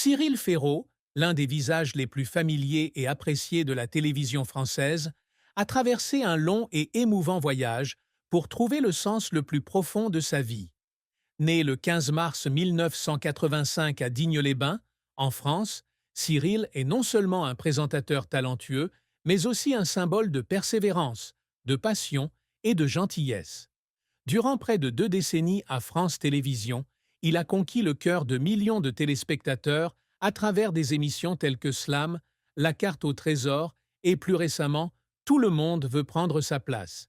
Cyril Ferraud, l'un des visages les plus familiers et appréciés de la télévision française, a traversé un long et émouvant voyage pour trouver le sens le plus profond de sa vie. Né le 15 mars 1985 à Digne-les-Bains, en France, Cyril est non seulement un présentateur talentueux, mais aussi un symbole de persévérance, de passion et de gentillesse. Durant près de 2 décennies à France Télévisions, il a conquis le cœur de millions de téléspectateurs à travers des émissions telles que Slam, La carte au trésor et plus récemment Tout le monde veut prendre sa place.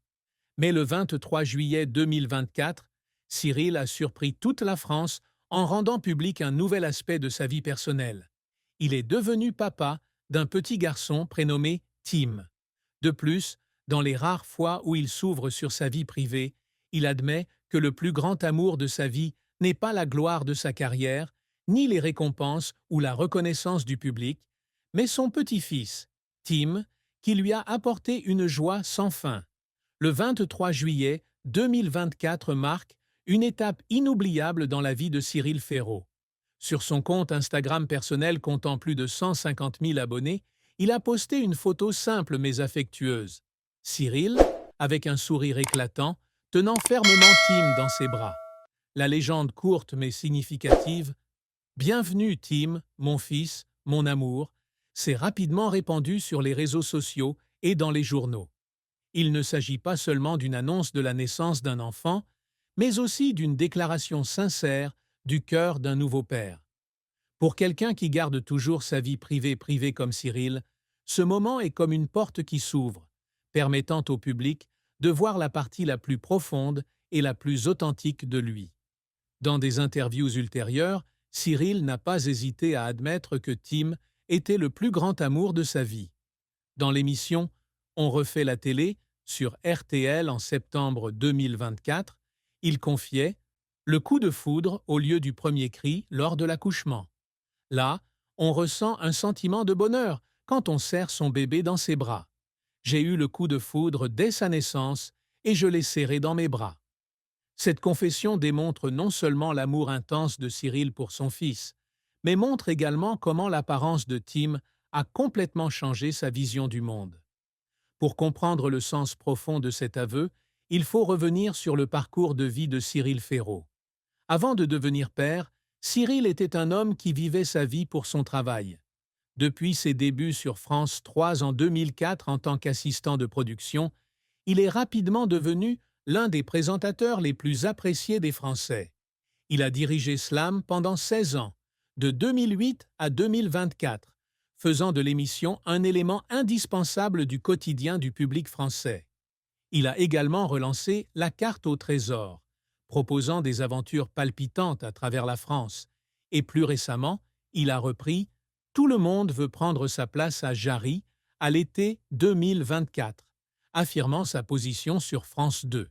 Mais le 23 juillet 2024, Cyril a surpris toute la France en rendant public un nouvel aspect de sa vie personnelle. Il est devenu papa d'un petit garçon prénommé Tim. De plus, dans les rares fois où il s'ouvre sur sa vie privée, il admet que le plus grand amour de sa vie n'est pas la gloire de sa carrière, ni les récompenses ou la reconnaissance du public, mais son petit-fils, Tim, qui lui a apporté une joie sans fin. Le 23 juillet 2024 marque une étape inoubliable dans la vie de Cyril Ferraud. Sur son compte Instagram personnel comptant plus de 150 000 abonnés, il a posté une photo simple mais affectueuse. Cyril, avec un sourire éclatant, tenant fermement Tim dans ses bras. La légende courte mais significative « Bienvenue Tim, mon fils, mon amour » s'est rapidement répandue sur les réseaux sociaux et dans les journaux. Il ne s'agit pas seulement d'une annonce de la naissance d'un enfant, mais aussi d'une déclaration sincère du cœur d'un nouveau père. Pour quelqu'un qui garde toujours sa vie privée comme Cyril, ce moment est comme une porte qui s'ouvre, permettant au public de voir la partie la plus profonde et la plus authentique de lui. Dans des interviews ultérieures, Cyril n'a pas hésité à admettre que Tim était le plus grand amour de sa vie. Dans l'émission On refait la télé, sur RTL en septembre 2024, il confiait « Le coup de foudre au lieu du premier cri lors de l'accouchement. Là, on ressent un sentiment de bonheur quand on serre son bébé dans ses bras. J'ai eu le coup de foudre dès sa naissance et je l'ai serré dans mes bras. » Cette confession démontre non seulement l'amour intense de Cyril pour son fils, mais montre également comment l'apparence de Tim a complètement changé sa vision du monde. Pour comprendre le sens profond de cet aveu, il faut revenir sur le parcours de vie de Cyril Ferraud. Avant de devenir père, Cyril était un homme qui vivait sa vie pour son travail. Depuis ses débuts sur France 3 en 2004 en tant qu'assistant de production, il est rapidement devenu l'un des présentateurs les plus appréciés des Français. Il a dirigé Slam pendant 16 ans, de 2008 à 2024, faisant de l'émission un élément indispensable du quotidien du public français. Il a également relancé La carte au trésor, proposant des aventures palpitantes à travers la France, et plus récemment, il a repris Tout le monde veut prendre sa place à Jarry à l'été 2024, affirmant sa position sur France 2.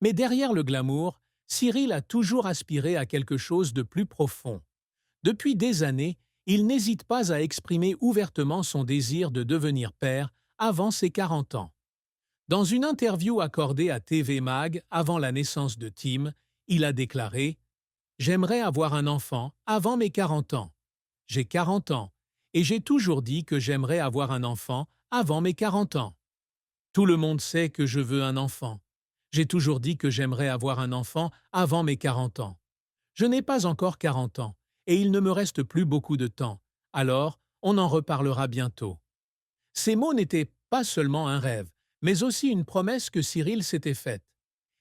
Mais derrière le glamour, Cyril a toujours aspiré à quelque chose de plus profond. Depuis des années, il n'hésite pas à exprimer ouvertement son désir de devenir père avant ses 40 ans. Dans une interview accordée à TV Mag avant la naissance de Tim, il a déclaré « J'aimerais avoir un enfant avant mes 40 ans. J'ai 40 ans et j'ai toujours dit que j'aimerais avoir un enfant avant mes 40 ans. Tout le monde sait que je veux un enfant. J'ai toujours dit que j'aimerais avoir un enfant avant mes 40 ans. Je n'ai pas encore 40 ans et il ne me reste plus beaucoup de temps. Alors, on en reparlera bientôt. » Ces mots n'étaient pas seulement un rêve, mais aussi une promesse que Cyril s'était faite.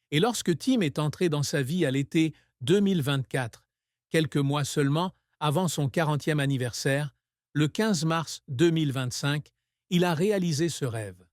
Et lorsque Tim est entré dans sa vie à l'été 2024, quelques mois seulement avant son 40e anniversaire, le 15 mars 2025, il a réalisé ce rêve.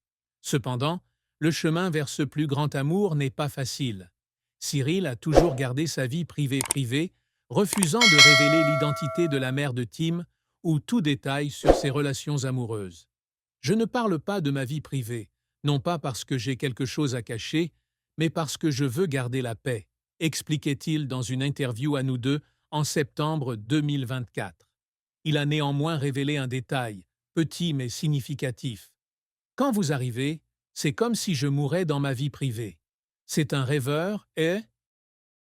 Cependant, le chemin vers ce plus grand amour n'est pas facile. Cyril a toujours gardé sa vie privée, refusant de révéler l'identité de la mère de Tim ou tout détail sur ses relations amoureuses. « Je ne parle pas de ma vie privée, non pas parce que j'ai quelque chose à cacher, mais parce que je veux garder la paix », expliquait-il dans une interview à Nous deux en septembre 2024. Il a néanmoins révélé un détail, petit mais significatif. « Quand vous arrivez, c'est comme si je mourais dans ma vie privée. C'est un rêveur et